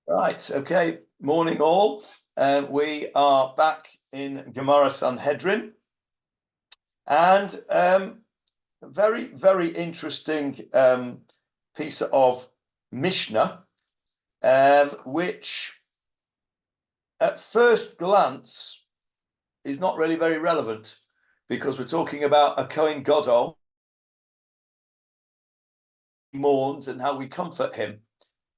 Right, okay, morning all. We are back in Gemarah Sanhedrin, and a very, very interesting piece of Mishna, which at first glance is not really very relevant, because we're talking about a Kohen Gadol mourns and how we comfort him.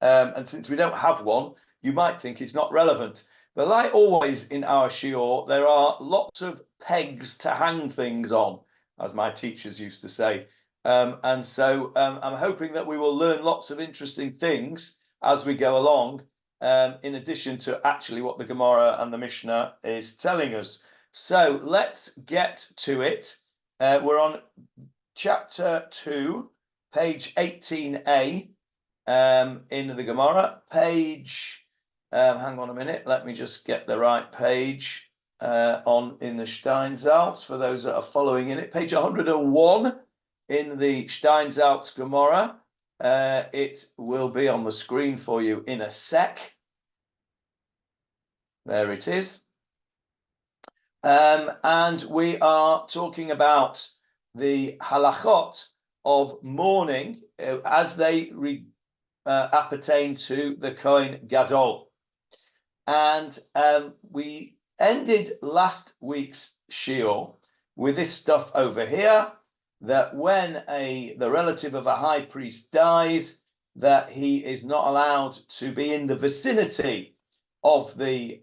And since we don't have one, you might think it's not relevant. But like always in our shiur, there are lots of pegs to hang things on, as my teachers used to say. And so I'm hoping that we will learn lots of interesting things as we go along, in addition to actually what the Gemara and the Mishnah is telling us. So let's get to it. We're on chapter 2, page 18a. In the Gemara, page, hang on a minute, let me just get the right page in the Steinsaltz, for those that are following in it, page 101 in the Steinsaltz Gemara. It will be on the screen for you in a sec. There it is. And we are talking about the halachot of mourning as they appertain to the Kohen Gadol. And we ended last week's shiur with this stuff over here, that when the relative of a high priest dies, that he is not allowed to be in the vicinity of the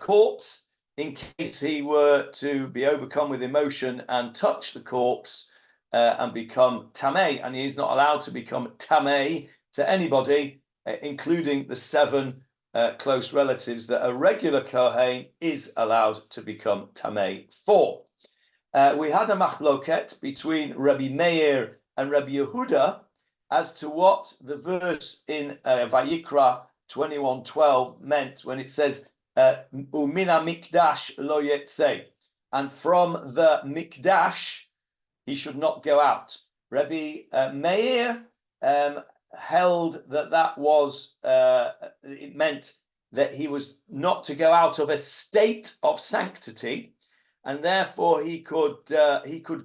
corpse, in case he were to be overcome with emotion and touch the corpse and become tamei, and he is not allowed to become tamei to anybody, including the 7 close relatives that a regular Kohen is allowed to become tamei for. We had a machloket between Rabbi Meir and Rabbi Yehuda as to what the verse in Vayikra 21:12 meant when it says Umina mikdash lo yetzei, and from the mikdash he should not go out. Rabbi Meir held that was it meant that he was not to go out of a state of sanctity, and therefore he could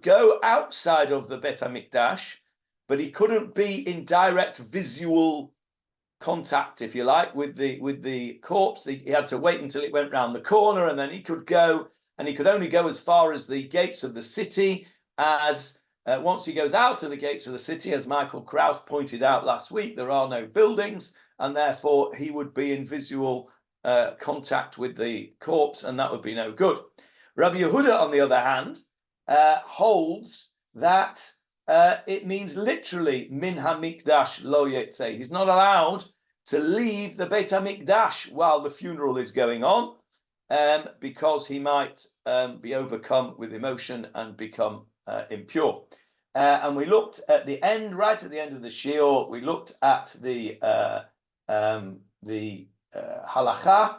go outside of the Bet HaMikdash, but he couldn't be in direct visual contact, if you like, with the corpse. He had to wait until it went round the corner, and then he could go, and he could only go as far as the gates of the city. As once he goes out of the gates of the city, as Michael Kraus pointed out last week, there are no buildings, and therefore he would be in visual contact with the corpse, and that would be no good. Rabbi Yehuda, on the other hand, holds that it means literally min hamikdash lo yetzei. He's not allowed to leave the Beit HaMikdash while the funeral is going on, because he might be overcome with emotion and become impure. And we looked at the end, right at the end of the shiur, we looked at the halacha,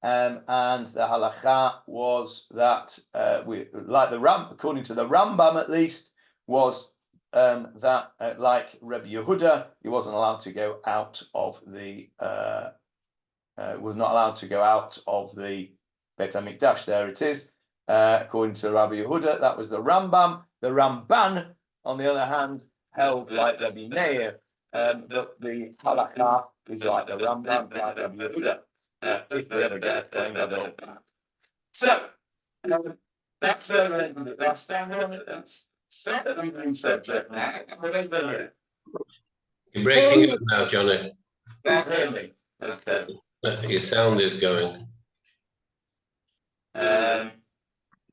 and the halacha was that according to the Rambam at least, was that like Rabbi Yehuda, he wasn't allowed to go out of the was not allowed to go out of the Beit HaMikdash. There it is. According to Rabbi Yehuda, that was the Rambam. The Ramban, on the other hand, held like Rabbi Meir, that the halakha is like the Rambam, like Rabbi Yehuda. If we ever get it, so that's where we're ending it last time. That's a new subject now. You're breaking up now, Johnny. Really? Okay. Your sound is going.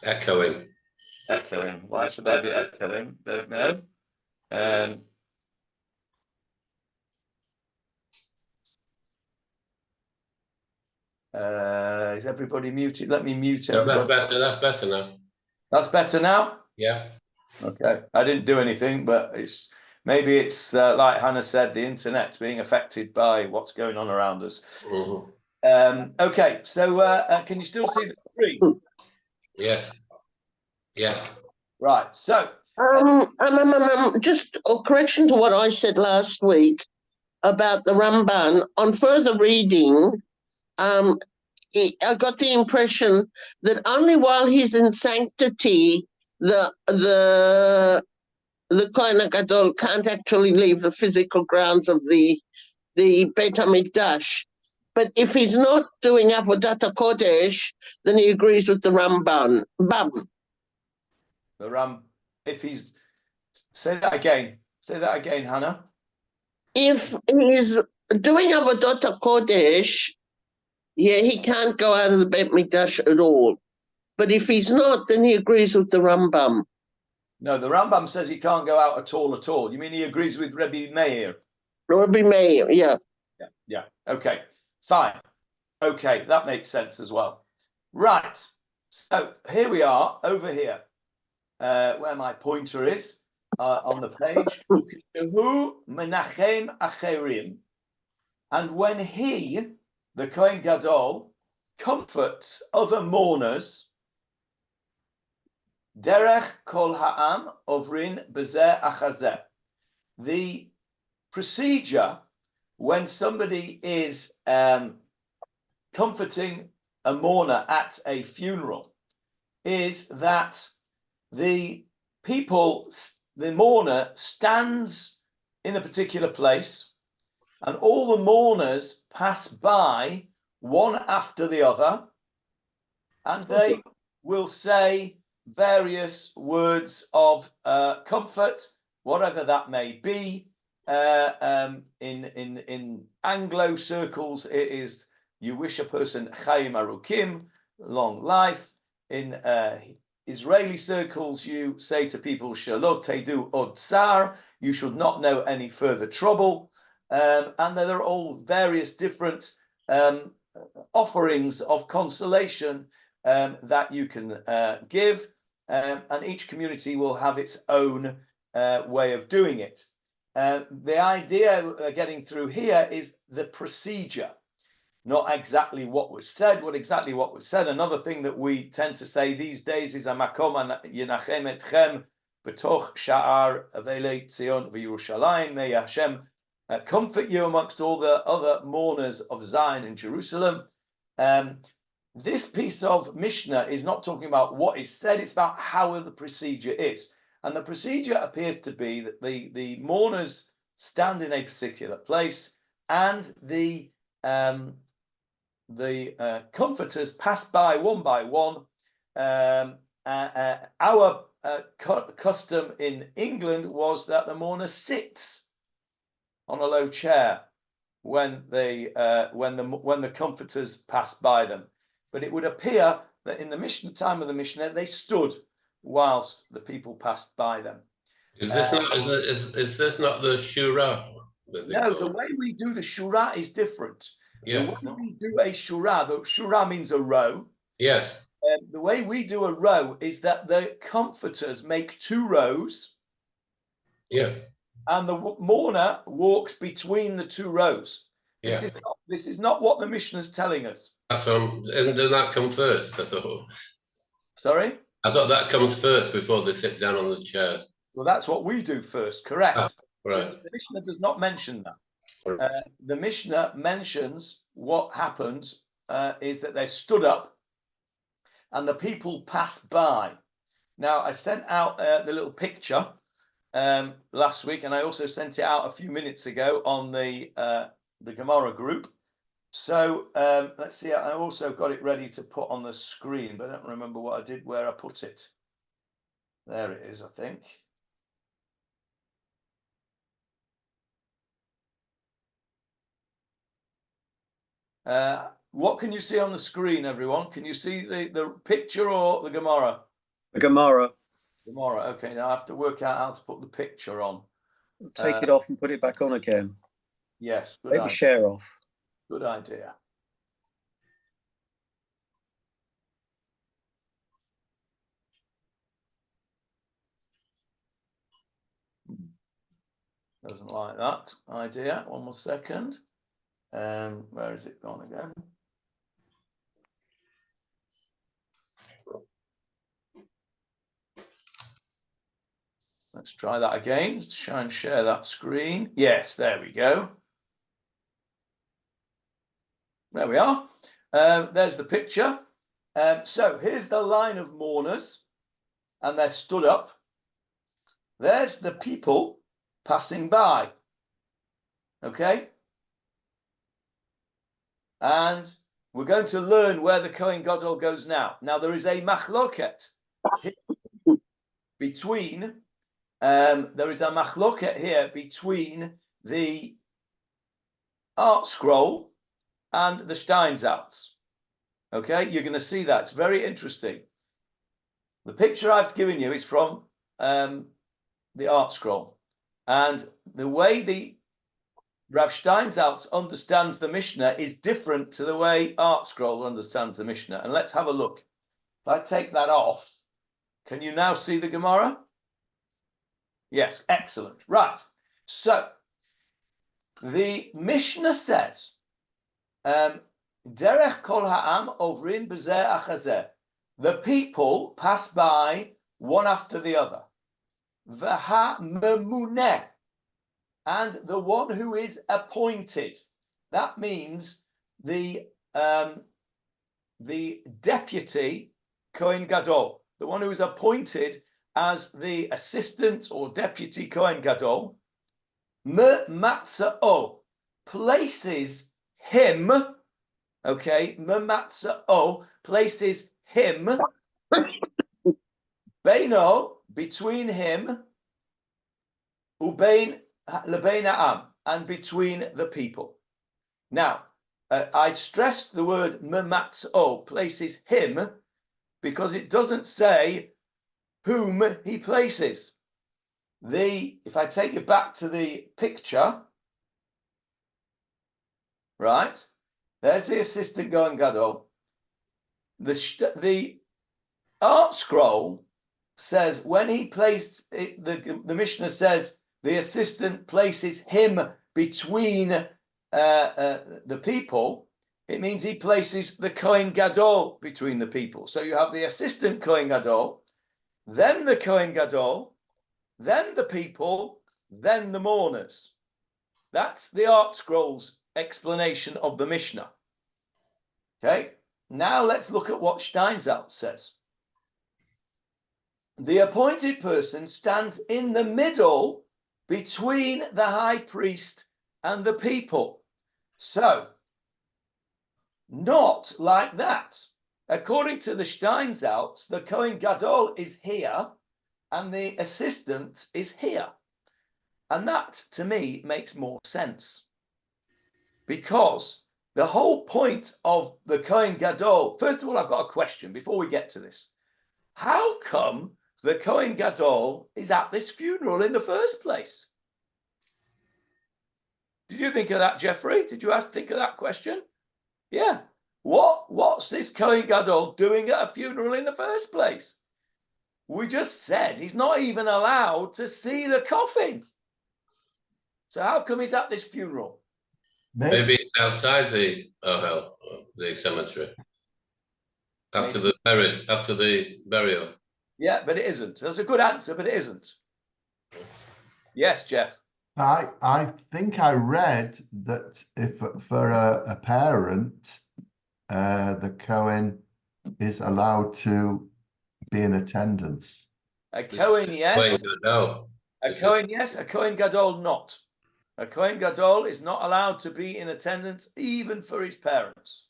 Echoing. Echoing. Why should I be echoing? Don't know. Is everybody muted? Let me mute it. No, that's better. That's better now. That's better now? Yeah. Okay. I didn't do anything, but maybe it's like Hannah said, the internet's being affected by what's going on around us. Mm-hmm. Okay, so can you still see the screen? Yes. Yes. Right. So just a correction to what I said last week. about the Ramban. On further reading, I got the impression that only while he's in sanctity, the Kohen Gadol can't actually leave the physical grounds of the Beit HaMikdash. But if he's not doing Avodat HaKodesh, then he agrees with the Ramban. If he's, say that again, Hannah. If he's doing Avodat HaKodesh, yeah, he can't go out of the Beit Mikdash at all. But if he's not, then he agrees with the Rambam. No, the Rambam says he can't go out at all. You mean he agrees with Rebbe Meir? Rebbe Meir, yeah. Yeah. Okay, fine. Okay, that makes sense as well. Right. So here we are over here, where my pointer is on the page. Menachem acherim, and when he, the Kohen Gadol, comforts other mourners, derech kol ha'am ovrin bezeh achazeh. The procedure when somebody is comforting a mourner at a funeral is that the mourner stands in a particular place, and all the mourners pass by one after the other, and they will say various words of comfort, whatever that may be. In Anglo circles, it is you wish a person Chaim Arukim, long life. In Israeli circles, you say to people Shalot Tedu Od Tsar, you should not know any further trouble. And there are all various different offerings of consolation that you can give, and each community will have its own way of doing it. The idea getting through here is the procedure, not exactly what was said. Another thing that we tend to say these days is Amakom Yenachem Etchem B'toch Sha'ar Avelei Tzion V'Yerushalayim. May Hashem comfort you amongst all the other mourners of Zion and Jerusalem. This piece of Mishnah is not talking about what is said, it's about how the procedure is. And the procedure appears to be that the mourners stand in a particular place, and the comforters pass by one. Our custom in England was that the mourner sits on a low chair when the comforters pass by them. But it would appear that in the Mishnah time of the Mishnah, they stood whilst the people passed by them. Is this not the shura? No, the way we do the shura is different. Yeah. The way we do a shura, the shura means a row. Yes. The way we do a row is that the comforters make two rows. Yeah. And the mourner walks between the two rows. Yeah. This is not what the Mishnah is telling us. Doesn't that come first? I thought. Sorry? I thought that comes first before they sit down on the chairs. Well, that's what we do first, correct? Right. The Mishnah does not mention that. The Mishnah mentions what happens is that they stood up and the people passed by. Now, I sent out the little picture last week, and I also sent it out a few minutes ago on the Gemarah group. So let's see, I also got it ready to put on the screen, but I don't remember what I did, where I put it. There it is, I think. What can you see on the screen, everyone? Can you see the picture or the Gemarah? The Gemarah. Gemarah, okay, now I have to work out how to put the picture on. Take it off and put it back on again. Yes, good Take idea. the share off. Good idea. Doesn't like that idea. One more second. Where is it gone again? Let's try that again. Let's try and share that screen. Yes, there we go. There we are. There's the picture. So here's the line of mourners, and they're stood up. There's the people passing by. Okay? And we're going to learn where the Kohen Gadol goes now. Now, there is a machloket between, here between the Artscroll and the Steinsaltz. Okay, you're going to see that. It's very interesting. The picture I've given you is from the Artscroll. And the way the Rav Steinsaltz understands the Mishnah is different to the way Artscroll understands the Mishnah. And let's have a look. If I take that off, can you now see the Gemara? Yes, excellent. Right. So, the Mishnah says, Derech kol ha'am ovrin b'zeh achazeh. The people pass by one after the other. V'ha memuneh. And the one who is appointed. That means the deputy Kohen Gadol, the one who is appointed as the assistant or deputy Kohen Gadol, Matza'o, places him, okay, Matza'o, places him, Beino, between him, Ubein Lebein Ha'am, and between the people. Now, I stressed the word Matza'o, places him, because it doesn't say whom he places. If I take you back to the picture, right, there's the assistant Kohen Gadol. The Artscroll says when he placed it, the Mishnah says the assistant places him between the people. It means he places the Kohen Gadol between the people. So you have the assistant Kohen Gadol, then the Kohen Gadol, then the people, then the mourners. That's the Artscroll's explanation of the Mishnah. Okay, now let's look at what Steinsaltz says. The appointed person stands in the middle between the high priest and the people. So, not like that. According to the Steinsaltz, the Kohen Gadol is here and the assistant is here. And that, to me, makes more sense. Because the whole point of the Kohen Gadol, first of all, I've got a question before we get to this. How come the Kohen Gadol is at this funeral in the first place? Did you think of that, Jeffrey? Did you think of that question? Yeah. What's this Kohen Gadol doing at a funeral in the first place? We just said he's not even allowed to see the coffin. So how come he's at this funeral? Maybe it's outside the the cemetery. After the burial. Yeah, but it isn't. That's a good answer, but it isn't. Yes, Jeff. I think I read that if for a parent, the Kohen is allowed to be in attendance. A Kohen, yes. A Kohen, yes. A Kohen Gadol, not. A Kohen Gadol is not allowed to be in attendance even for his parents.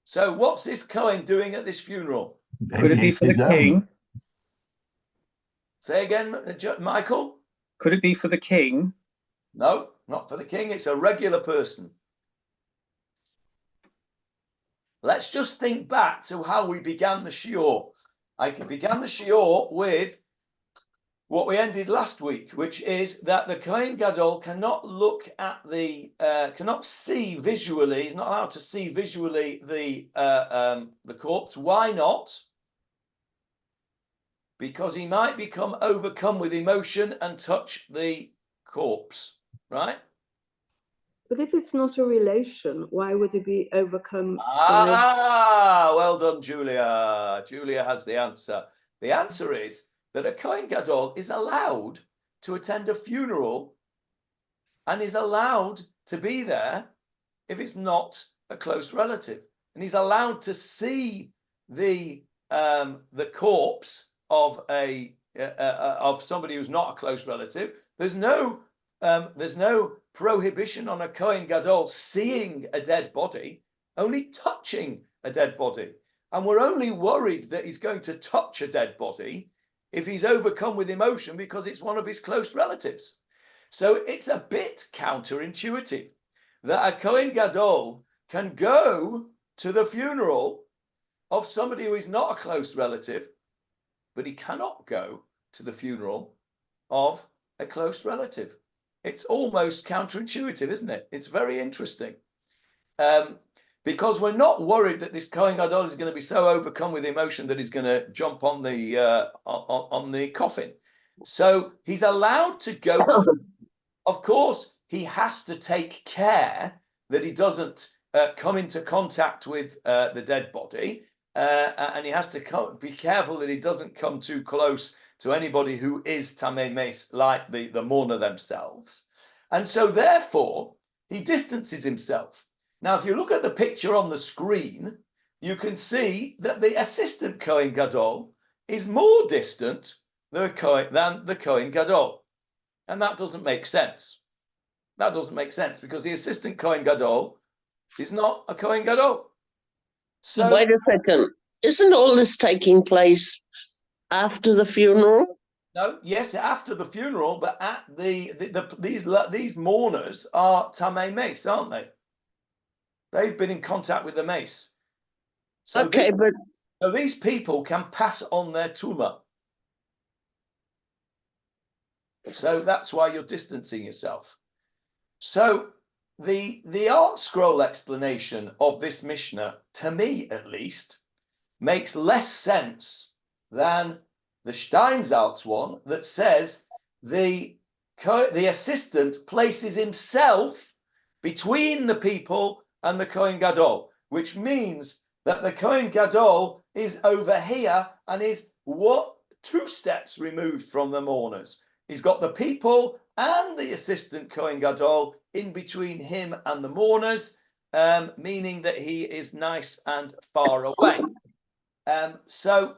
So what's this Kohen doing at this funeral? Could it be for the king? Say again, Michael? Could it be for the king? No, not for the king. It's a regular person. Let's just think back to how we began the shiur. I began the shiur with what we ended last week, which is that the Kohen Gadol cannot look at cannot see visually. He's not allowed to see visually the corpse. Why not? Because he might become overcome with emotion and touch the corpse, right? But if it's not a relation, why would it be overcome? Well done, Julia. Julia has the answer. The answer is that a Kohen Gadol is allowed to attend a funeral and is allowed to be there if it's not a close relative, and he's allowed to see the corpse of of somebody who's not a close relative. There's no prohibition on a Kohen Gadol seeing a dead body, only touching a dead body. And we're only worried that he's going to touch a dead body if he's overcome with emotion because it's one of his close relatives. So it's a bit counterintuitive that a Kohen Gadol can go to the funeral of somebody who is not a close relative, but he cannot go to the funeral of a close relative. It's almost counterintuitive, isn't it? It's very interesting. Because we're not worried that this Kohen Gadol is going to be so overcome with emotion that he's going to jump on the coffin. So he's allowed to go to, of course, he has to take care that he doesn't come into contact with the dead body, and he has to be careful that he doesn't come too close to anybody who is Tamei Meis, like the mourner themselves. And so therefore, he distances himself. Now, if you look at the picture on the screen, you can see that the assistant Kohen Gadol is more distant than the Kohen Gadol. And that doesn't make sense. That doesn't make sense because the assistant Kohen Gadol is not a Kohen Gadol. So wait a second. Isn't all this taking place after the funeral? no, yes, after the funeral, but at these mourners are Tamei Meis, aren't they? They've been in contact with the mace. So Okay, so these people can pass on their tumah. So that's why you're distancing yourself. So the Artscroll explanation of this Mishnah, to me at least, makes less sense than the Steinsaltz one that says the assistant places himself between the people and the Kohen Gadol, which means that the Kohen Gadol is over here and is 2 steps removed from the mourners. He's got the people and the assistant Kohen Gadol in between him and the mourners, meaning that he is nice and far away. So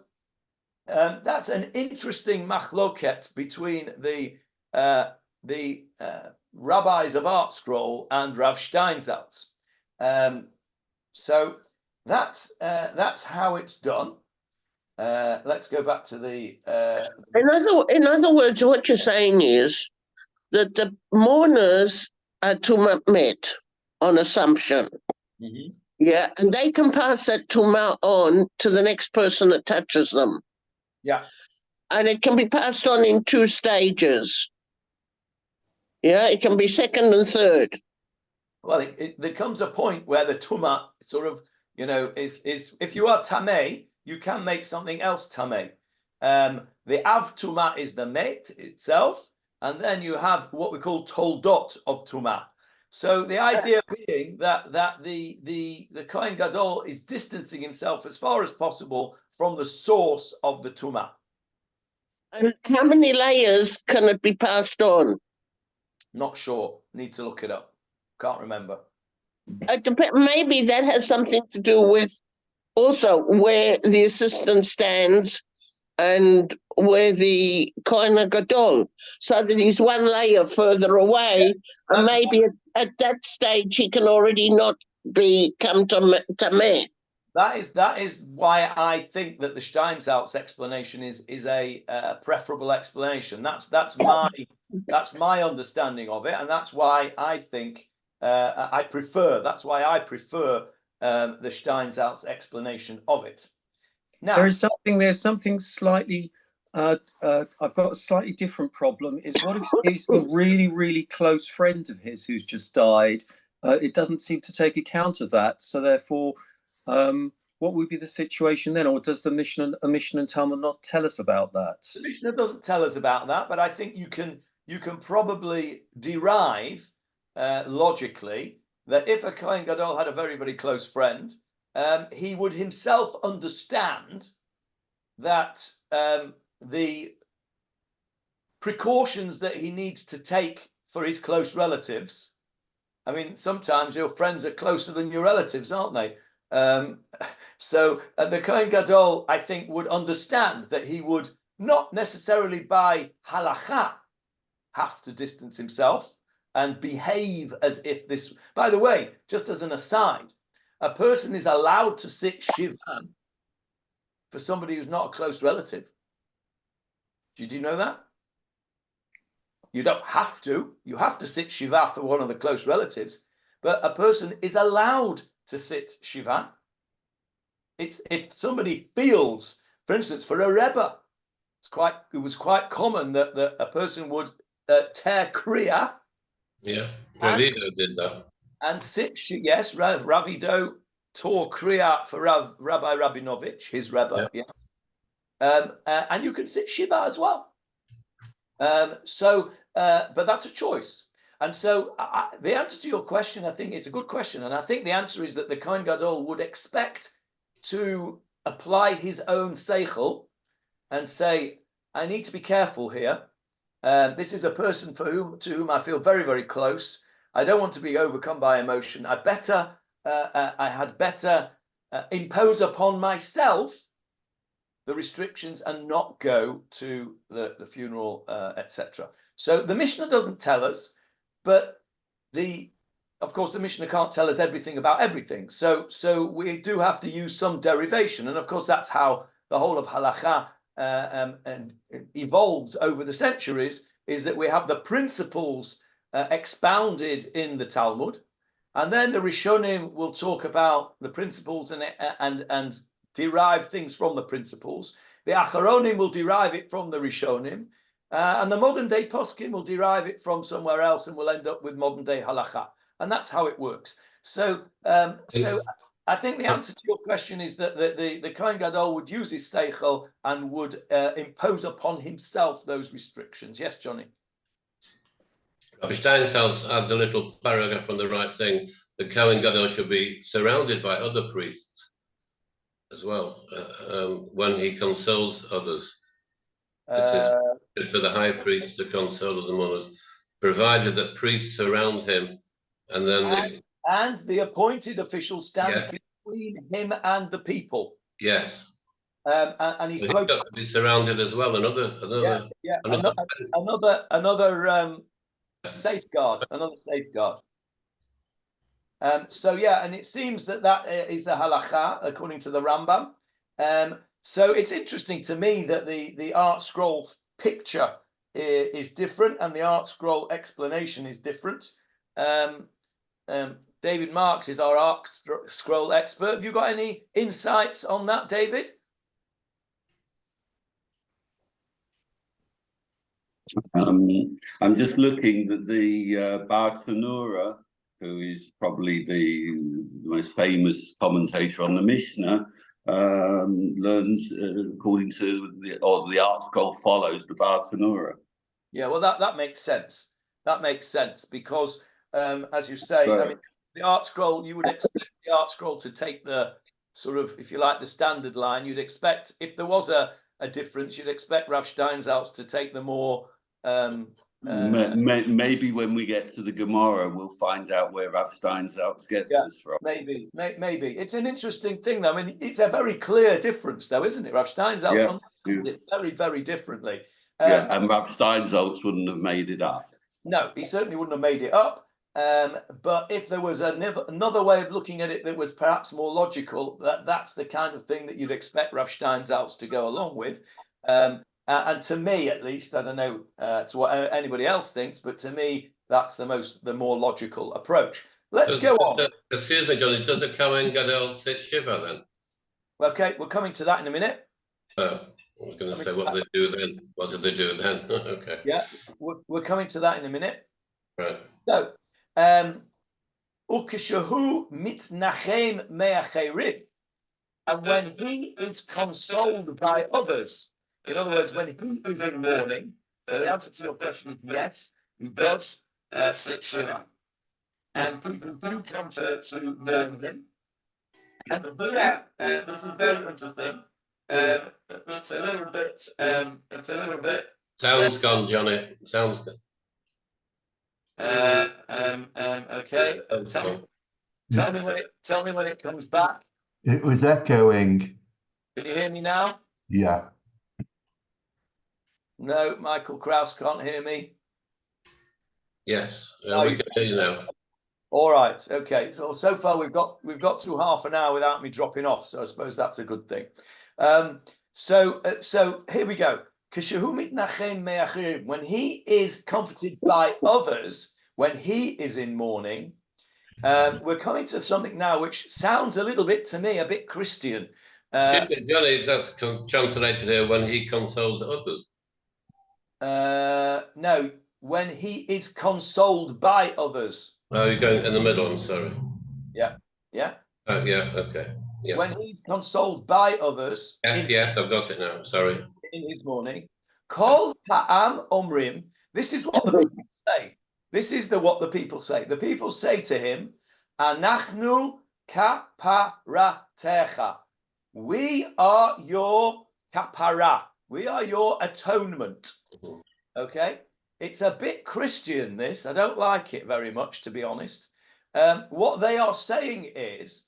that's an interesting machloket between the rabbis of Artscroll and Rav Steinsaltz. So that's how it's done. Let's go back to the. in other words, what you're saying is that the mourners are tumah met on assumption. Mhm. Yeah, and they can pass that tumah on to the next person that touches them. Yeah. And it can be passed on in 2 stages. Yeah, it can be second and third. Well, there comes a point where the tumah sort of, is if you are tamei, you can make something else tamei. The av tumah is the met itself, and then you have what we call toldot of tumah. So the idea being that the Kohen Gadol is distancing himself as far as possible from the source of the tumah. And how many layers can it be passed on? Not sure. Need to look it up. Can't remember. Maybe that has something to do with also where the assistant stands and where the Kohen Gadol, so that he's 1 layer further away, and maybe at that stage he can already not come to me. That is why I think that the Steinsaltz explanation is a preferable explanation. That's my understanding of it, and that's why I think I prefer. That's why I prefer the Steinsaltz explanation of it. Now there's something slightly. I've got a slightly different problem. Is what if he's a really, really close friend of his who's just died? It doesn't seem to take account of that. So therefore, what would be the situation then? Or does the Mishna and Talmud not tell us about that? The Mishnah doesn't tell us about that, but I think you can probably derive logically that if a Kohen Gadol had a very, very close friend, he would himself understand that the precautions that he needs to take for his close relatives I mean, sometimes your friends are closer than your relatives, aren't they? So the Kohen Gadol, I think, would understand that he would not necessarily by halacha have to distance himself and behave as if this. By the way, just as an aside, a person is allowed to sit shivan for somebody who's not a close relative. Did you know that? You don't have to. You have to sit shiva for one of the close relatives, but a person is allowed to sit shiva. It's if somebody feels, for instance, for a rebbe, it was quite common that a person would tear kriya. Yeah, Ravido did that. And sit, yes, Ravido tore kriya for Rabbi Rabinovich, his rebbe. Yeah. And you can sit shiva as well. But that's a choice. And so the answer to your question, I think it's a good question. And I think the answer is that the Kohen Gadol would expect to apply his own seichel and say, I need to be careful here. This is a person to whom I feel very, very close. I don't want to be overcome by emotion. I had better impose upon myself the restrictions and not go to the funeral, etc. So the Mishnah doesn't tell us, but of course the Mishnah can't tell us everything about everything. So we do have to use some derivation, and of course that's how the whole of halacha and evolves over the centuries. Is that we have the principles expounded in the Talmud, and then the Rishonim will talk about the principles and derive things from the principles. The Acharonim will derive it from the Rishonim, and the modern day poskim will derive it from somewhere else, and we'll end up with modern day halacha, and that's how it works. So I think the answer to your question is that the Kohen Gadol would use his seichel and would impose upon himself those restrictions. Yes, Johnny. Rabbi Steinsaltz adds a little paragraph on the right saying the Kohen Gadol should be surrounded by other priests as well when he consoles others. It is for the high priest to console the mourners, provided that priests surround him, and then and the appointed official stands between him and the people. Yes. And he's got to be surrounded as well. Another safeguard. Another safeguard. So yeah, and it seems that is the halacha according to the Rambam. So it's interesting to me that the Artscroll picture is different and the Artscroll explanation is different. David Marks is our Artscroll expert. Have you got any insights on that, David? I'm just looking at the Bar Tanura, who is probably the most famous commentator on the Mishnah, learns according to the Artscroll follows the Bar Tanura. Yeah, well, that makes sense. That makes sense because, as you say, I mean, the Artscroll, you would expect the Artscroll to take the sort of, if you like, the standard line. You'd expect, if there was a difference, you'd expect Rav Steinsaltz to take the more. Maybe when we get to the Gemarah, we'll find out where Rav Steinsaltz gets this from. Maybe. It's an interesting thing, though. I mean, it's a very clear difference, though, isn't it? Rav Steinsaltz understands it very, very differently. And Rav Steinsaltz wouldn't have made it up. No, he certainly wouldn't have made it up. But if there was another way of looking at it that was perhaps more logical, that's the kind of thing that you'd expect Rav Steinsaltz to go along with. And to me, at least, I don't know to what anybody else thinks, but to me, that's the more logical approach. Let's go on. Excuse me, Johnny. Does the Kohen Gadol sit shiva then? Okay, we're coming to that in a minute. Oh, I was going to say, what do they do then? What do they do then? Okay. Yeah, we're coming to that in a minute. Right. So, ukeshahu mitnachem me'acherim, and when he is consoled by others. In other words, when he is in mourning, the answer to your question is yes, he does sit shiva. And people do come to mourn him. And here, this is very interesting. It's a little bit. Sound's gone, Johnny. Sound's gone. Okay. Tell me when it comes back. It was echoing. Can you hear me now? Yeah. No, Michael Kraus can't hear me. Yes, we can hear you now. All right. Okay. So far we've got through half an hour without me dropping off. So I suppose that's a good thing. So here we go. When he is comforted by others, when he is in mourning, we're coming to something now which sounds a little bit to me a bit Christian. Johnny, that's translated here when he consoles others. No, when he is consoled by others. Oh, you're going in the middle, I'm sorry. Yeah. Oh, yeah, okay. Yeah. When he's consoled by others. Yes, I've got it now. Sorry. In his mourning. Kol ha'am omrim. This is what the people say. This is what the people say. The people say to him, Anachnu kaparatecha. We are your kapara. We are your atonement. Okay? It's a bit Christian, this. I don't like it very much, to be honest. What they are saying is,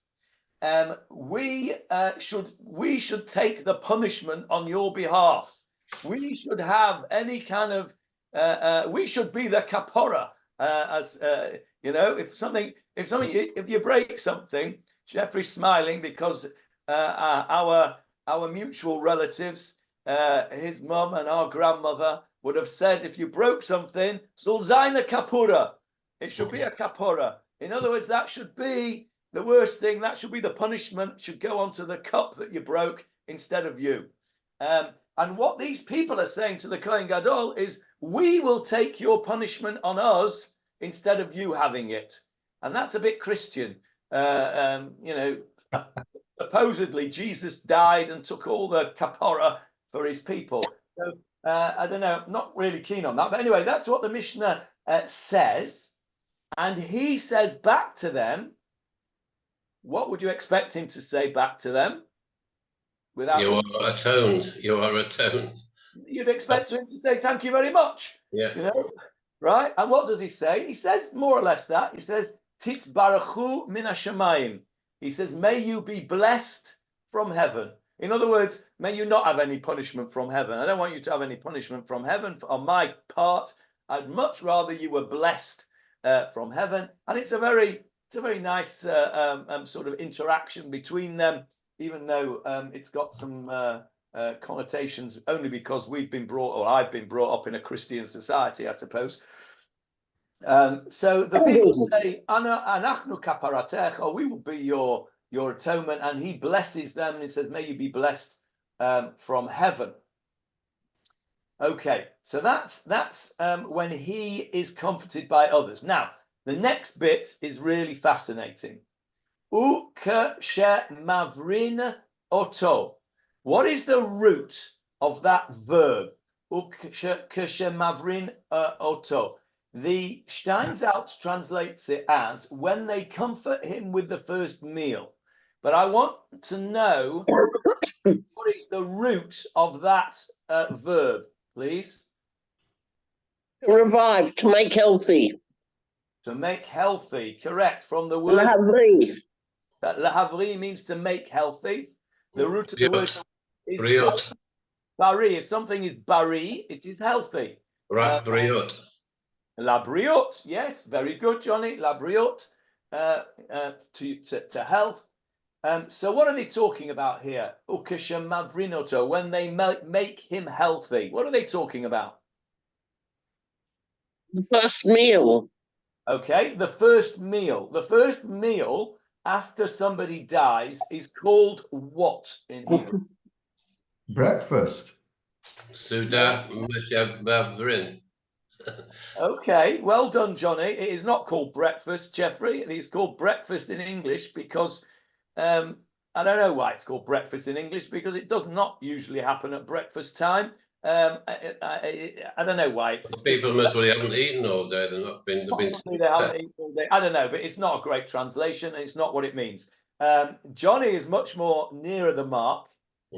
we should take the punishment on your behalf. We should have any kind of we should be the kapora, if you break something. Jeffrey's smiling because our mutual relatives, his mum and our grandmother, would have said, if you broke something, soll sein a kapora. It should be a kapora. In other words, that should be the worst thing. That should be the punishment. Should go onto the cup that you broke instead of you. And what these people are saying to the Kohen Gadol is, we will take your punishment on us instead of you having it. And that's a bit Christian. Supposedly Jesus died and took all the kapora for his people. So I don't know, I'm not really keen on that. But anyway, that's what the Mishna says. And he says back to them, what would you expect him to say back to them? You are atoned. You are atoned. You'd expect him to say, thank you very much. Yeah. Right? And what does he say? He says more or less that. He says, Titzbarachu min hashamayim. He says, may you be blessed from heaven. In other words, may you not have any punishment from heaven. I don't want you to have any punishment from heaven. On my part, I'd much rather you were blessed from heaven. And it's a very nice sort of interaction between them, even though it's got some connotations only because I've been brought up in a Christian society, I suppose. So the people say, Anachnu kaparatech, or we will be your atonement, and he blesses them and he says, may you be blessed from heaven. Okay, so that's when he is comforted by others. Now, the next bit is really fascinating. Mavrin oto. What is the root of that verb? Mavrin oto. The Steinsaltz translates it as when they comfort him with the first meal. But I want to know what is the root of that verb, please. Revive, to make healthy. To make healthy, correct. From the word lahavri means to make healthy. The root of the word is bari. If something is bari, it is healthy. Right, briot. Labriot, yes, very good, Johnny. Labriot, to health. So what are they talking about here? Ukasha mavrinoto, when they make him healthy. What are they talking about? The first meal. Okay, the first meal. The first meal after somebody dies is called what in Hebrew? Breakfast. Seudat Havra'ah. Okay, well done, Johnny. It is not called breakfast, Jeffrey. It is called breakfast in English because I don't know why it's called breakfast in English, because it does not usually happen at breakfast time. I don't know why. People must really haven't eaten all day. They haven't eaten all day. I don't know, but it's not a great translation, and it's not what it means. Johnny is much more nearer the mark.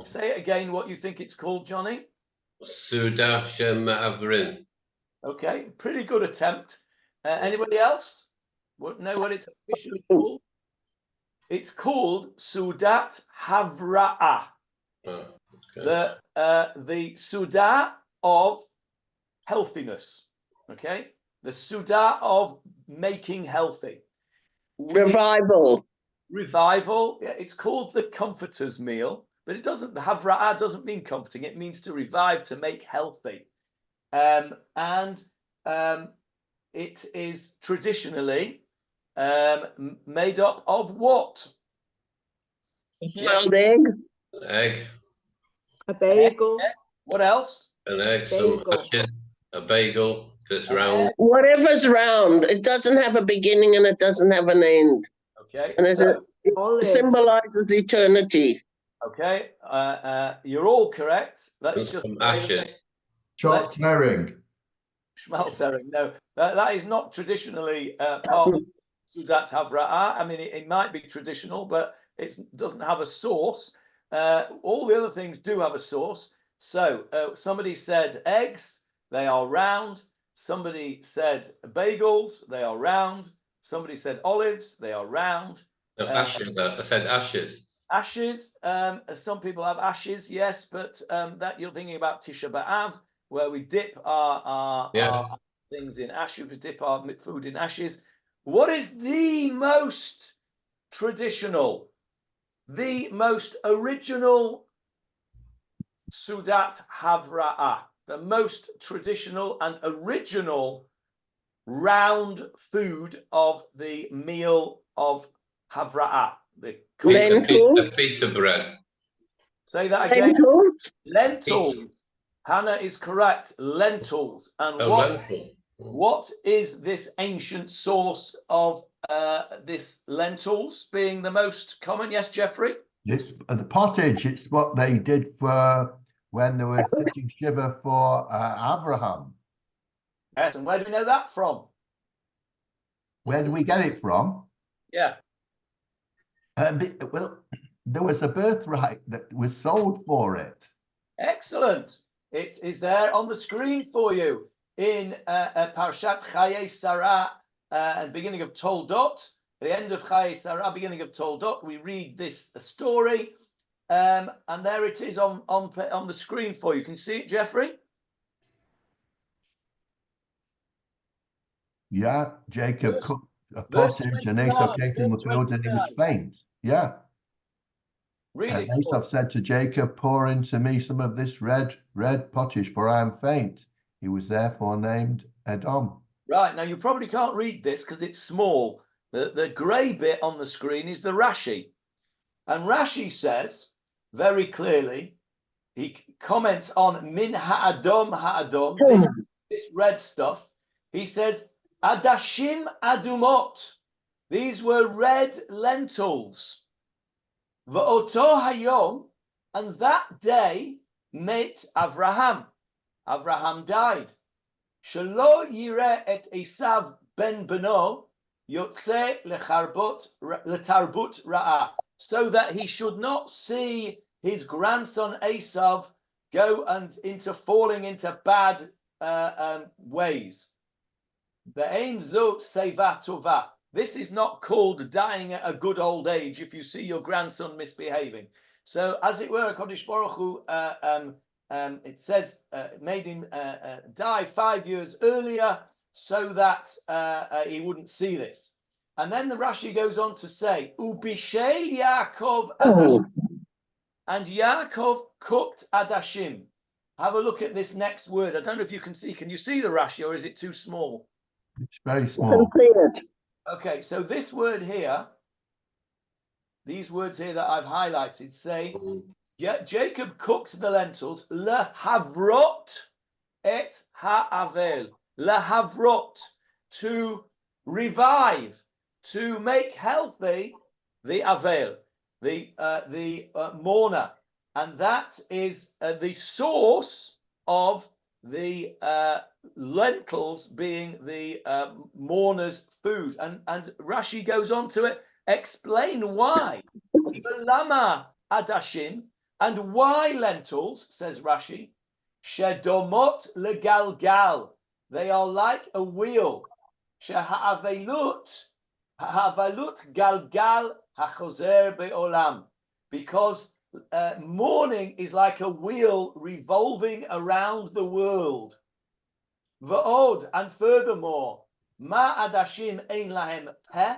Say it again. What you think it's called, Johnny? Seudat Havra'ah. Okay, pretty good attempt. Anybody else know what it's officially called? It's called Seudat Havra'ah. Oh, okay. The Seudat of healthiness. Okay, the Seudat of making healthy. Revival. Revival. Yeah, it's called the comforter's meal, but it doesn't. The Havra'ah doesn't mean comforting. It means to revive, to make healthy. It is traditionally made up of what? Boiled egg. Egg. A bagel. What else? An egg, some Bagel. ashes, a bagel that's An round. egg. Whatever's round. It doesn't have a beginning and it doesn't have an end. Okay, And it Olives. symbolizes eternity. okay. You're all correct. Let's And just some say that ashes. Chopped herring. Schmaltering. No, that is not traditionally part of Seudat Havra'ah. I mean, it might be traditional, but it doesn't have a source. All the other things do have a source. So somebody said eggs, they are round. Somebody said bagels, they are round. Somebody said olives, they are round. No, ashes. I said ashes. Ashes, some people have ashes, yes, but that you're thinking about Tisha B'Av, where we dip our things in ashes, we dip our food in ashes. What is the most traditional, the most original Seudat Havra'ah, the most traditional and original round food of the meal of Havra'ah? Pizza bread. Say that again. Lentils. Lentils. Hannah is correct. Lentils. And Lentil. what is this ancient source of this lentils being the most common? Yes, Jeffrey? It's the pottage. It's what they did for when they were sitting shiva for Abraham. Yes, and where do we know that from? Where do we get it from? Yeah. Well, there was a birthright that was sold for it. Excellent. It is there on the screen for you in Parshat Chayei Sarah and beginning of Toldot. The end of Chayei Sarah, beginning of Toldot. We read this story, and there it is on the screen for you. Can you see it, Jeffrey? Yeah, Jacob Verse- cooked a verse pottage and 29, Esau gave him the verse food and he was 29. faint. Yeah. Read And it. Esau said to Jacob, pour into me some of this red pottage, for I am faint. He was therefore named Edom. Right, now you probably can't read this because it's small. The grey bit on the screen is the Rashi. And Rashi says very clearly, he comments on min ha'adom, this red stuff. He says, adashim adumot. These were red lentils. V'oto hayom, and that day met Avraham. Avraham died. Shelo yireh et Esav ben beno yotze letarbut ra'ah, so that he should not see his grandson Esav go and falling into bad ways. Ve'ein zo seva tova. This is not called dying at a good old age if you see your grandson misbehaving. So, as it were, Kodesh Baruch Hu, it says, made him die 5 years earlier so that he wouldn't see this. And then the Rashi goes on to say, Ubishel Yaakov Adashim. And Yaakov cooked Adashim. Have a look at this next word. I don't know if you can see. Can you see the Rashi, or is it too small? It's very small. Okay, so this word here, these words here that I've highlighted say, yeah, Jacob cooked the lentils, lehavrot et ha'avel, lehavrot, to revive, to make healthy the avel, the mourner, and that is the source of the lentils being the mourner's food. And Rashi goes on to explain why. Lama adashim, and why lentils, says Rashi, shedomot legalgal, they are like a wheel. שהאבלות גלגל החוזר בעולם, because mourning is like a wheel revolving around the world. V'od, and furthermore, ma adashim ein lahem peh,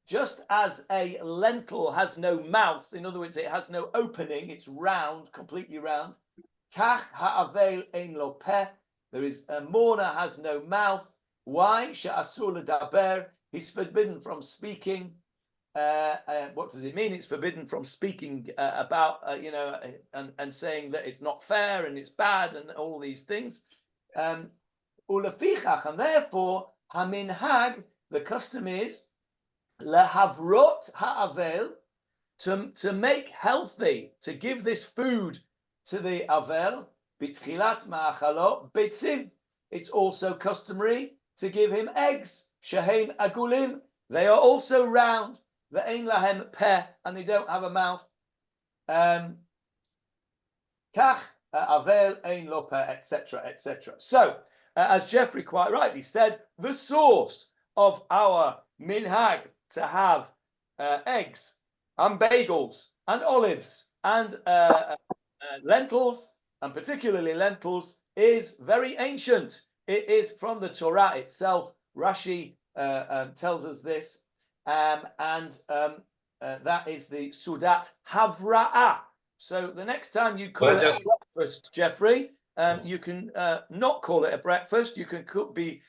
just as a lentil has no mouth, in other words, it has no opening, it's round, completely round. Kach ha'avel ein lo peh, there is a mourner has no mouth. Why? She'asur ledaber, he's forbidden from speaking. What does it mean? It's forbidden from speaking about, and saying that it's not fair and it's bad and all these things. Ulefichach, and therefore, haminhag, the custom is lehavrot ha'avel, to make healthy, to give this food to the avel, bitchilat ma'achalo bitzim. It's also customary to give him eggs, shehem agulim. They are also round, ve'ein lahem peh, and they don't have a mouth. Kach avel ein lo peh, etc., etc. So, as Jeffrey quite rightly said, the source of our minhag to have eggs and bagels and olives and lentils, and particularly lentils, is very ancient. It is from the Torah itself. Rashi tells us this, and that is the Seudat Havra'ah. So the next time you call it a breakfast, Jeffrey, you can not call it a breakfast. You can be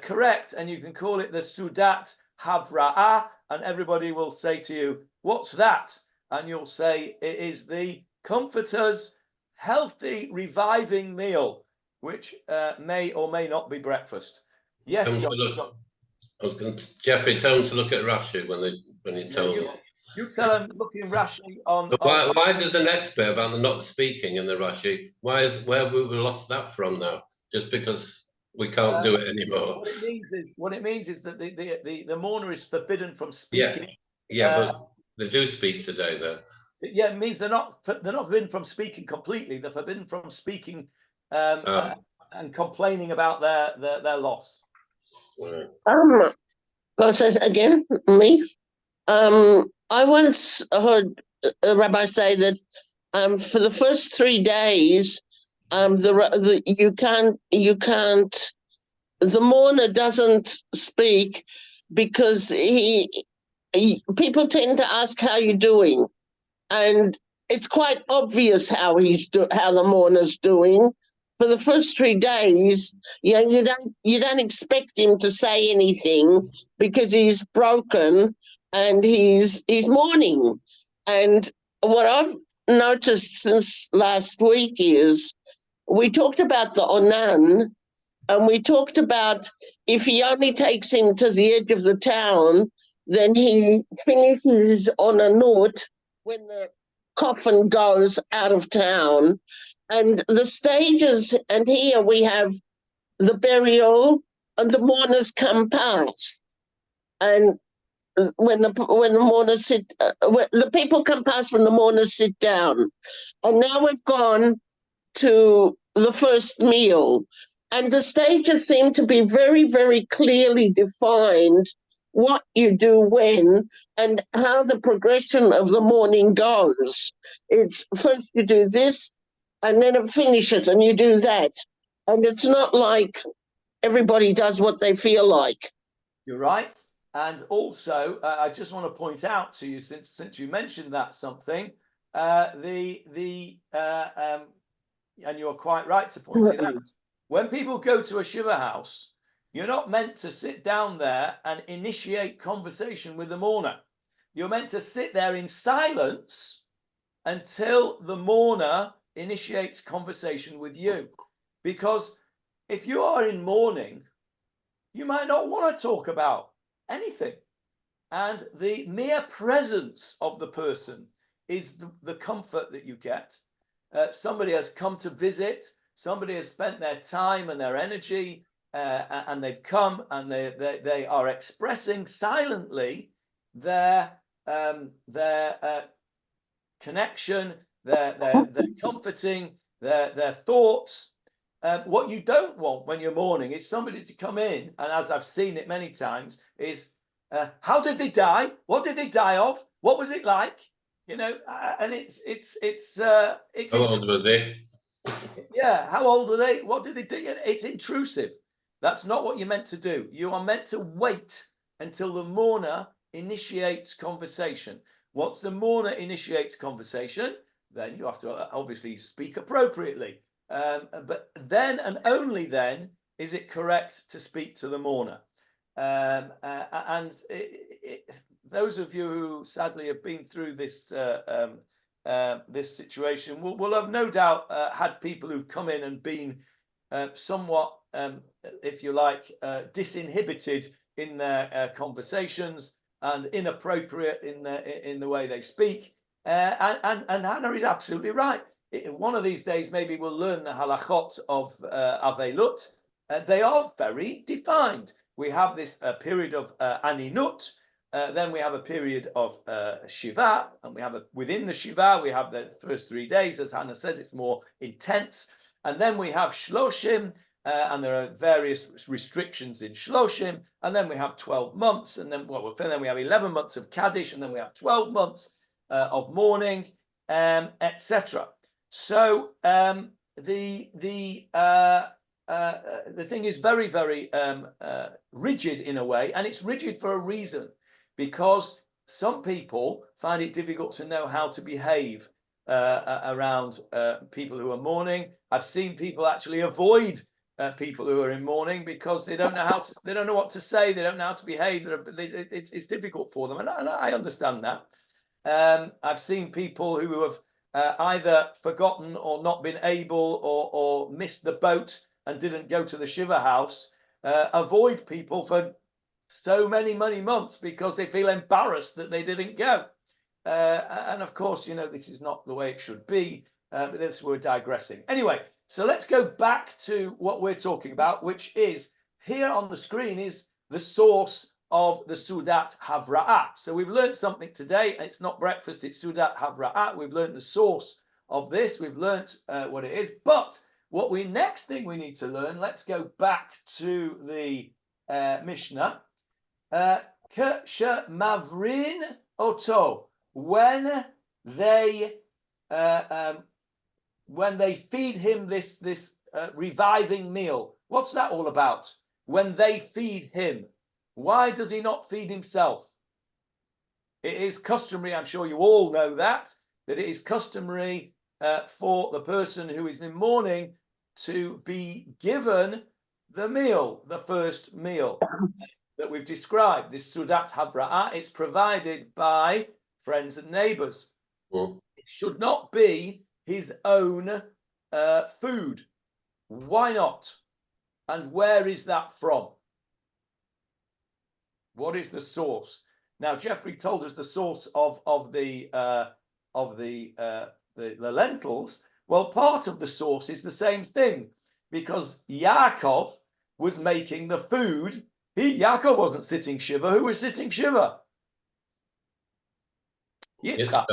correct, and you can call it the Seudat Havra'ah, and everybody will say to you, "What's that?" And you'll say, "It is the Comforter's healthy, reviving meal, which may or may not be breakfast." Yes, John. Jeffrey, tell them to look at Rashi when you tell them. You tell them looking Rashi on. Why does the next bit about the not speaking in the Rashi? Where we lost that from now? Just because we can't do it anymore. What it means is that the mourner is forbidden from speaking. Yeah, but they do speak today, though. Yeah, it means they're not forbidden from speaking completely. They're forbidden from speaking and complaining about their loss. God says again, me. I once heard a rabbi say that for the first 3 days, the mourner doesn't speak because people tend to ask how you're doing, and it's quite obvious how the mourner's doing. For the first 3 days, you don't expect him to say anything because he's broken and he's mourning. And what I've noticed since last week is we talked about the onan, and we talked about if he only takes him to the edge of the town, then he finishes on a note when the coffin goes out of town. And the stages, and here we have the burial and the mourners come past. And when the mourners the people come past when the mourners sit down. And now we've gone to the first meal. And the stages seem to be very, very clearly defined what you do when and how the progression of the mourning goes. It's first you do this, and then it finishes and you do that. And it's not like everybody does what they feel like. You're right. And also, I just want to point out to you, since you mentioned that something, and you're quite right to point it out. When people go to a shiva house, you're not meant to sit down there and initiate conversation with the mourner. You're meant to sit there in silence until the mourner initiates conversation with you. Because if you are in mourning, you might not want to talk about anything. And the mere presence of the person is the comfort that you get. Somebody has come to visit, somebody has spent their time and their energy, and they've come and they are expressing silently their connection, their comforting, their thoughts. What you don't want when you're mourning is somebody to come in, and as I've seen it many times, is how did they die? What did they die of? What was it like? You know, and it's How old were they? yeah, how old were they? What did they do? It's intrusive. That's not what you're meant to do. You are meant to wait until the mourner initiates conversation. Once the mourner initiates conversation, then you have to obviously speak appropriately. But then and only then is it correct to speak to the mourner. Those of you who sadly have been through this this situation will have no doubt had people who've come in and been somewhat, if you like, disinhibited in their conversations and inappropriate in the way they speak. And Hannah is absolutely right. One of these days, maybe we'll learn the halachot of Avelut. They are very defined. We have this period of aninut. Then we have a period of Shiva, and we have within the Shiva, we have the first 3 days, as Hannah says, it's more intense. And then we have Shloshim, and there are various restrictions in Shloshim. And then we have 12 months, and then then we have 11 months of Kaddish, and then we have 12 months of mourning, etc. So the thing is very, very rigid in a way, and it's rigid for a reason. Because some people find it difficult to know how to behave around people who are mourning. I've seen people actually avoid people who are in mourning because they don't know how to. They don't know what to say. They don't know how to behave. It's difficult for them, and I understand that. I've seen people who have either forgotten or not been able or missed the boat and didn't go to the Shiva house. Avoid people for so many months because they feel embarrassed that they didn't go. And of course, you know, this is not the way it should be, but this we're digressing. Anyway, so let's go back to what we're talking about, which is here on the screen is the source of the Seudat Havra'ah. So we've learned something today. It's not breakfast, it's Seudat Havra'ah. We've learned the source of this. We've learned what it is. But what next thing we need to learn, let's go back to the Mishnah. Mavrin oto, when they feed him this reviving meal. What's that all about? When they feed him, why does he not feed himself? It is customary, I'm sure you all know that it is customary for the person who is in mourning to be given the meal, the first meal that we've described, this Seudat Havra'ah. It's provided by friends and neighbors. It should not be his own food. Why not? And where is that from? What is the source? Now, Jeffrey told us the source of the lentils. Well, part of the source is the same thing, because Yaakov was making the food. Yaakov wasn't sitting Shiva. Who was sitting Shiva? Yitzchak.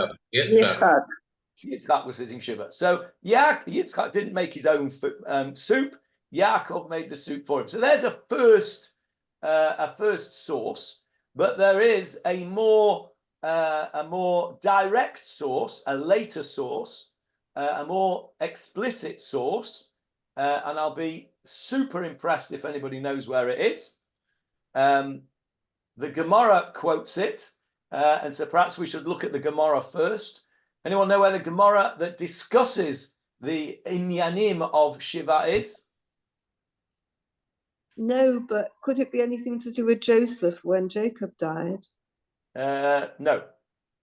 Yitzchak was sitting Shiva. So Yitzchak didn't make his own soup. Yaakov made the soup for him. So there's a first source, but there is a more direct source, a later source, a more explicit source, and I'll be super impressed if anybody knows where it is. The Gemarah quotes it, and so perhaps we should look at the Gemarah first. Anyone know where the Gemarah that discusses the inyanim of Shiva is? No, but could it be anything to do with Joseph when Jacob died? No,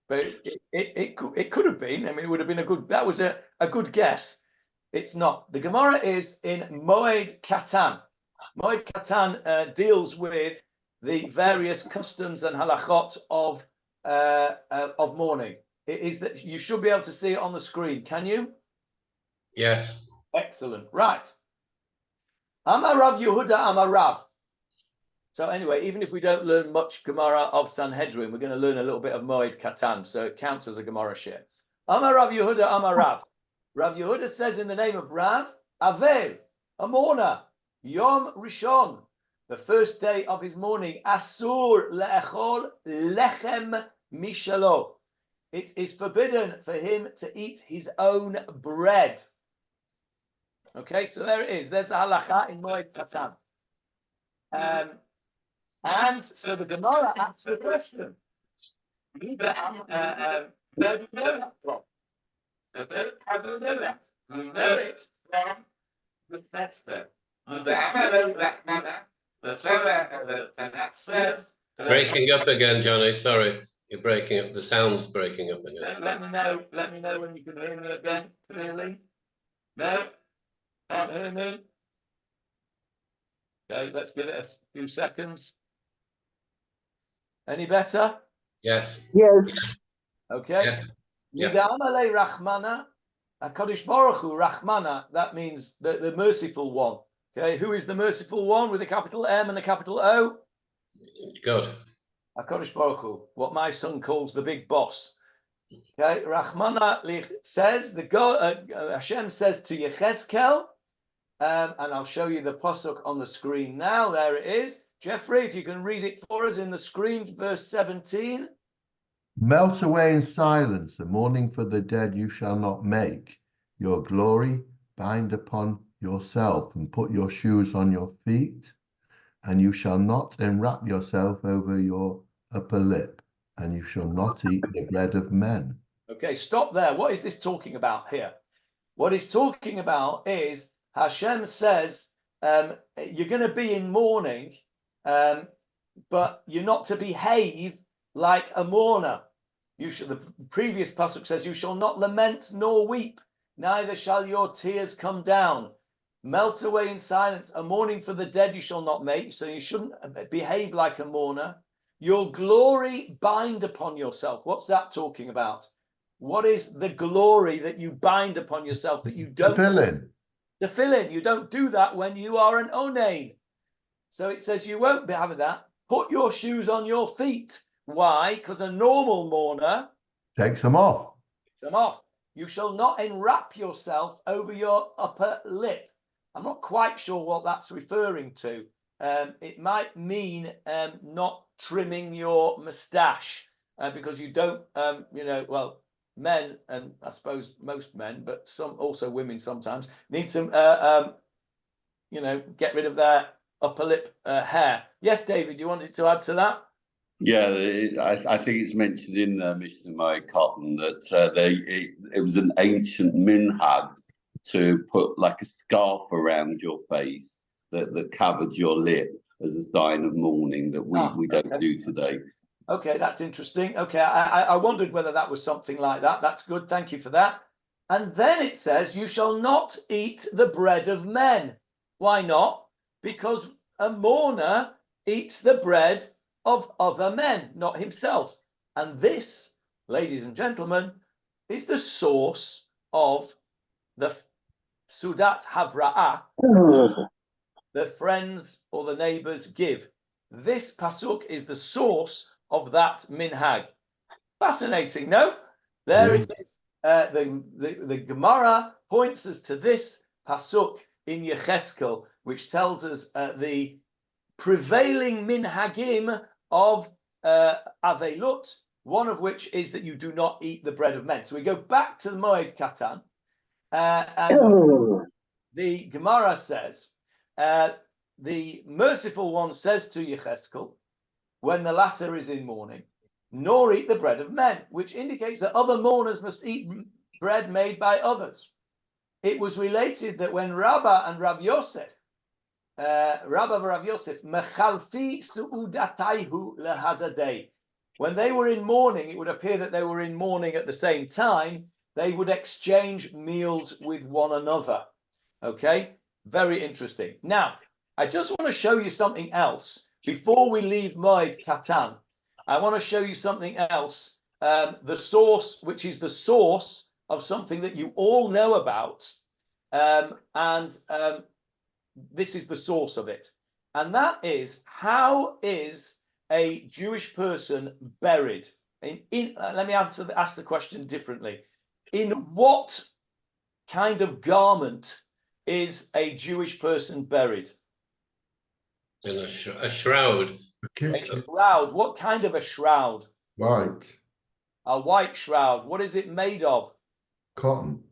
but it could have been. I mean, it would have been that was a good guess. It's not. The Gemarah is in Moed Katan. Moed Katan deals with the various customs and halachot of mourning. It is that you should be able to see it on the screen. Can you? Yes. Excellent. Right. Amar Rav Yehuda Amar Rav. So anyway, even if we don't learn much Gemarah of Sanhedrin, we're going to learn a little bit of Moed Katan, so it counts as a Gemarah share. Amar Rav Yehuda Amar Rav. Rav Yehuda says in the name of Rav, Avel, a mourner. Yom Rishon, the first day of his mourning. Asur le'echol lechem mishalo. It is forbidden for him to eat his own bread. Okay, so there it is. There's a halacha in Moed Katan. And so the Gemara asks the question. Where do you know that from? Okay, how do you know that? You know it from the Mishna. Breaking up again, Johnny. Sorry, you're breaking up. The sound's breaking up again. Let me know when you can hear me again clearly. No? Can't hear me? Okay, let's give it a few seconds. Any better? Yes. Yes. Okay. Yes. Yeah. Mid'amale Rachmana, HaKadosh Baruch Hu, Rachmana, that means the merciful one. Okay, who is the merciful one with a capital M and a capital O? Good. HaKadosh Baruch Hu, what my son calls the big boss. Okay, Rachmana says, Hashem says to Yechezkel, and I'll show you the pasuk on the screen now. There it is. Jeffrey, if you can read it for us in the screen, verse 17. Melt away in silence, the mourning for the dead you shall not make. Your glory bind upon yourself, and put your shoes on your feet, and you shall not enwrap yourself over your upper lip, and you shall not eat the bread of men. Okay, stop there. What is this talking about here? What he's talking about is Hashem says you're going to be in mourning, but you're not to behave like a mourner. The previous pasuk says, you shall not lament nor weep, neither shall your tears come down. Melt away in silence. A mourning for the dead you shall not make, so you shouldn't behave like a mourner. Your glory bind upon yourself. What's that talking about? What is the glory that you bind upon yourself that you don't? To fill in. You don't do that when you are an onain. So it says you won't be having that. Put your shoes on your feet. Why? Because a normal mourner takes them off. You shall not enwrap yourself over your upper lip. I'm not quite sure what that's referring to. It might mean not trimming your moustache because you don't, men, and I suppose most men, but some also women sometimes need to, get rid of their upper lip hair. Yes, David, you wanted to add to that? Yeah, I think it's mentioned in Mishna Cotton that it was an ancient minhag to put like a scarf around your face that covered your lip as a sign of mourning that we don't do today. Okay, that's interesting. Okay, I wondered whether that was something like that. That's good. Thank you for that. And then it says, you shall not eat the bread of men. Why not? Because a mourner eats the bread of other men, not himself. And this, ladies and gentlemen, is the source of the Seudat Havra'ah the friends or the neighbors give. This pasuk is the source of that minhag. Fascinating, no? There it is. The Gemara points us to this pasuk in Yechezkel, which tells us the prevailing minhagim of Avelut, one of which is that you do not eat the bread of men. So we go back to the Moed Katan, and the Gemara says, the merciful one says to Yechezkel, when the latter is in mourning, nor eat the bread of men, which indicates that other mourners must eat bread made by others. It was related that when Rabbah and Rav Yosef, Mechalfi Seudataihu lehadadei, when they were in mourning, it would appear that they were in mourning at the same time. They would exchange meals with one another. Okay, very interesting. Now, I just want to show you something else before we leave Moed Katan. I want to show you something else. The source, which is the source of something that you all know about, this is the source of it, and that is, how is a Jewish person buried? Let me ask the question differently. In what kind of garment is a Jewish person buried? In a shroud. A shroud. What kind of a shroud? White. A white shroud. What is it made of? Cotton.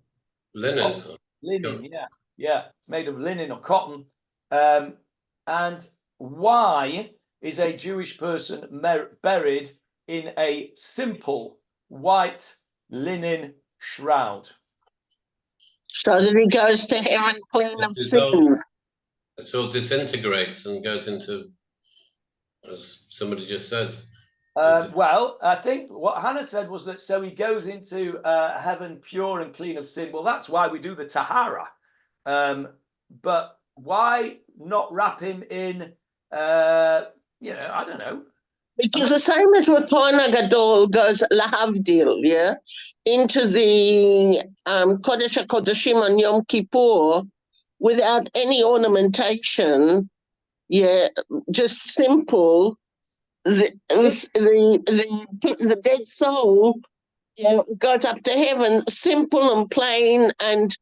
Linen. Linen, yeah. It's made of linen or cotton. And why is a Jewish person buried in a simple white linen shroud? So that he goes to heaven clean of sin. It sort of disintegrates and goes into, as somebody just said. Well, I think what Hannah said was that so he goes into heaven pure and clean of sin. Well, that's why we do the tahara. But why not wrap him in, I don't know. Because the same as with Kohen Gadol goes lahavdil, yeah, into the Kodesh HaKodeshim on Yom Kippur without any ornamentation, yeah, just simple. The dead soul, yeah, goes up to heaven, simple and plain, and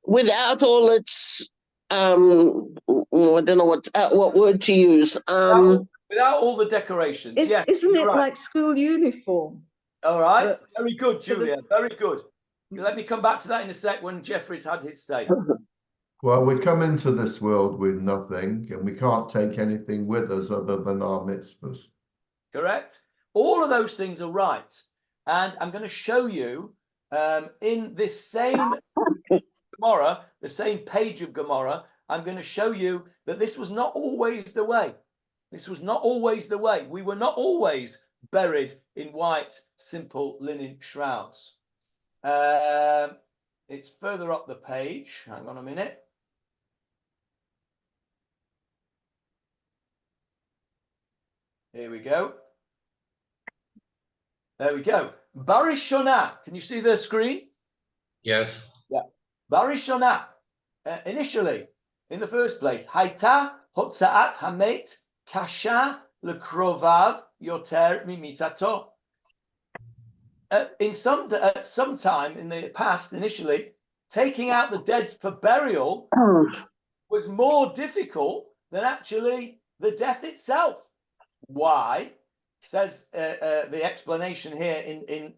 without all its I don't know what word to use. Without all the decorations. Yes, isn't it right. like school uniform? All right. Very good, Julia. Very good. Let me come back to that in a sec when Jeffrey's had his say. Well, we come into this world with nothing, and we can't take anything with us other than our mitzvahs. Correct. All of those things are right. And I'm going to show you in this same Gemarah, the same page of Gemarah, I'm going to show you that this was not always the way. This was not always the way. We were not always buried in white, simple linen shrouds. It's further up the page. Hang on a minute. Here we go. There we go. Barishona. Can you see the screen? Yes. Yeah. Barishona. Initially, in the first place, Haita hotzaat hamet kasha lekrovav yoter mimitato. In some time in the past, initially, taking out the dead for burial was more difficult than actually the death itself. Why? Says the explanation here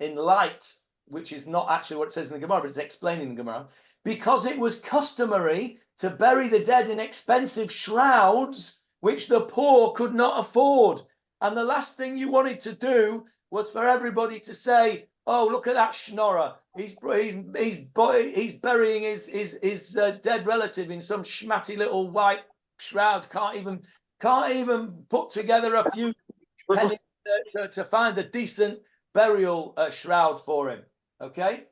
in light, which is not actually what it says in the Gemarah, but it's explaining the Gemarah. Because it was customary to bury the dead in expensive shrouds, which the poor could not afford. And the last thing you wanted to do was for everybody to say, "Oh, look at that schnorrer! He's burying his dead relative in some schmatty little white shroud. Can't even put together a few pennies to find a decent burial shroud for him." Okay,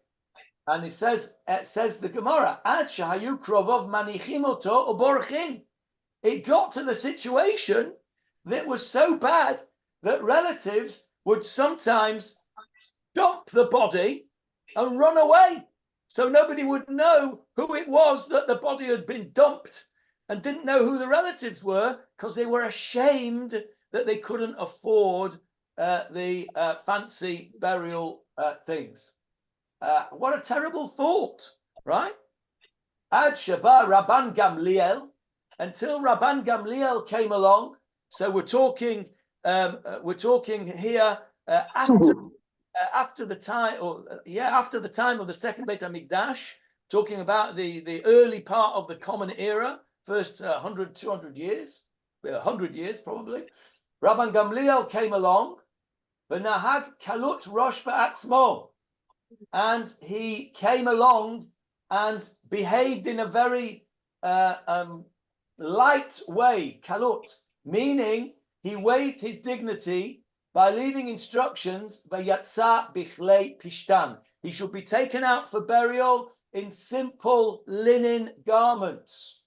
and it says the Gemarah, "Ad shahayu krovov manichim oto uborchin." It got to the situation that was so bad that relatives would sometimes dump the body and run away, so nobody would know who it was that the body had been dumped, and didn't know who the relatives were because they were ashamed that they couldn't afford the fancy burial things. What a terrible thought, right? Ad Shaba Rabban Gamliel, until Rabban Gamliel came along. So we're talking here after the time of the second Beit HaMikdash, talking about the early part of the Common Era, first 100, 200 years, 100 years probably. Rabban Gamliel came along, v'nahag kalut rosh ba'atzmo, and he came along and behaved in a very light way, kalut, meaning he waived his dignity by leaving instructions, v'yatsa bichlei pishtan. He should be taken out for burial in simple linen garments.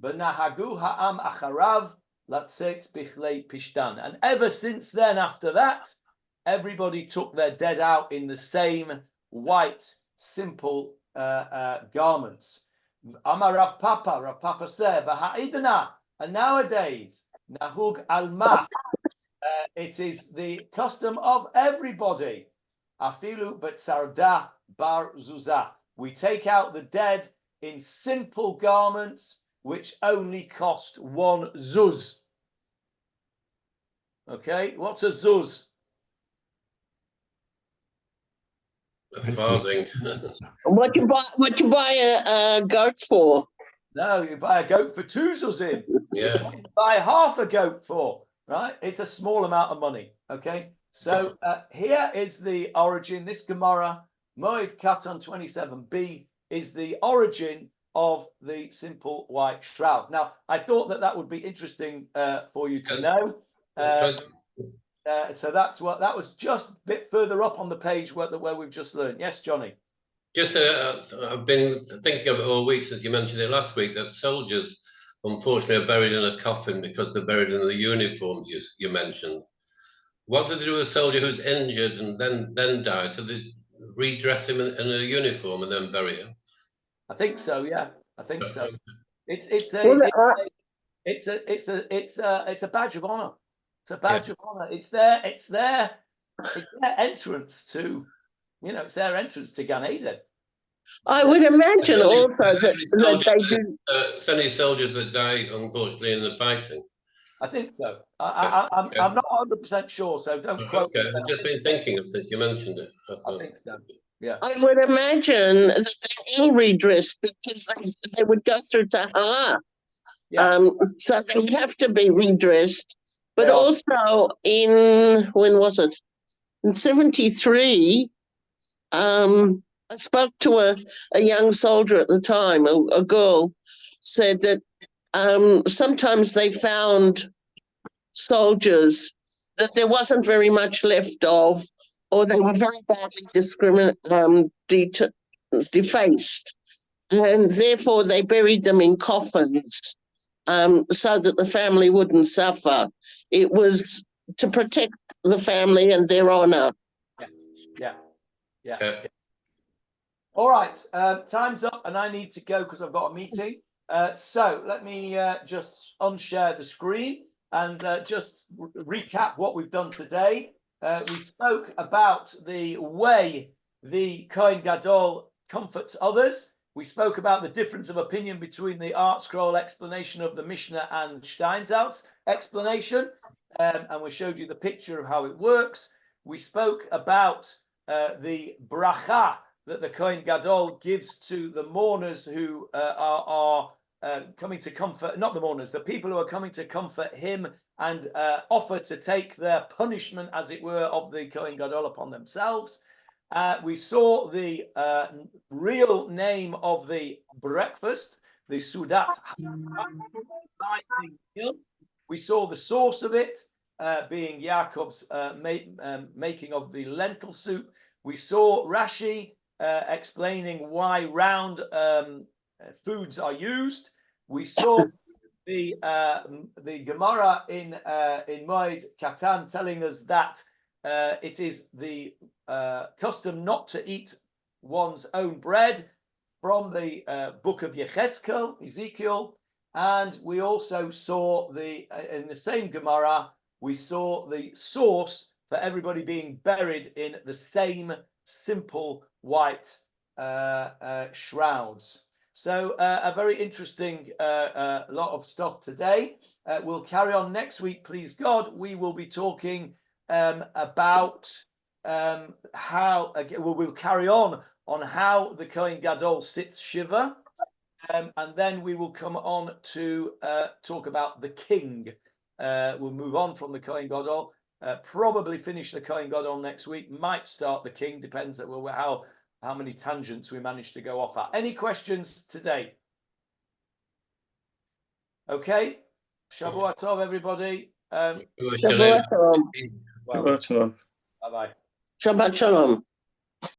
V'nahagu ha'am acharav latzet bichlei pishtan. And ever since then, after that, everybody took their dead out in the same white, simple garments. Amar Rav Papa said, v'ha'idna, and nowadays, nahug alma, it is the custom of everybody. Afilu b'tzarda bar zuzah. We take out the dead in simple garments which only cost 1 zuz. Okay, what's a zuz? A farthing. What you buy a goat for? No, you buy a goat for 2 zuzim. Yeah. What you buy half a goat for, right? It's a small amount of money. Okay, so here is the origin. This Gemara, Moed Katan 27b, is the origin of the simple white shroud. Now, I thought that would be interesting for you to know. So that was just a bit further up on the page where we've just learned. Yes, Johnny. Just, I've been thinking of it all week since you mentioned it last week, that soldiers, unfortunately, are buried in a coffin because they're buried in the uniforms you mentioned. What do they do with a soldier who's injured and then dies? Do they redress him in a uniform and then bury him? I think so. Yeah, I think so. It's a badge of honor. It's a badge of honor. It's their entrance to, it's their entrance to Gan Eden. I would imagine also that they do. So many soldiers that die, unfortunately, in the fighting. I think so. I'm not 100% sure, so don't quote me. I've just been thinking of since you mentioned it. I think so. Yeah. I would imagine that they all redressed because they would go through Tahara. Yeah. So they would have to be redressed. But also when was it? In 73, I spoke to a young soldier at the time, a girl, said that sometimes they found soldiers that there wasn't very much left of, or they were very badly defaced, and therefore they buried them in coffins so that the family wouldn't suffer. It was to protect the family and their honor. Yeah. All right, time's up and I need to go because I've got a meeting. So let me just unshare the screen and just recap what we've done today. We spoke about the way the Kohen Gadol comforts others. We spoke about the difference of opinion between the Artscroll explanation of the Mishna and Steinsaltz explanation, and we showed you the picture of how it works. We spoke about the bracha that the Kohen Gadol gives to the mourners who are coming to comfort, not the mourners, the people who are coming to comfort him and offer to take their punishment, as it were, of the Kohen Gadol upon themselves. We saw the real name of the breakfast, the Seudat Havra'ah. We saw the source of it being Yaakov's making of the lentil soup. We saw Rashi explaining why round foods are used. We saw the Gemarah in Moed Katan telling us that it is the custom not to eat one's own bread from the book of Ezekiel, and we also saw in the same Gemarah we saw the source for everybody being buried in the same simple white shrouds. So a very interesting lot of stuff today. We'll carry on next week, please God. We will be talking about how we'll carry on how the Kohen Gadol sits Shiva, and then we will come on to talk about the king. We'll move on from the Kohen Gadol, probably finish the Kohen Gadol next week, might start the king, depends on how many tangents we manage to go off at. Any questions today? Okay. Shabbat Tov, everybody. Shabbat Tov. Shabbat Tov. Bye-bye. Shabbat Shalom.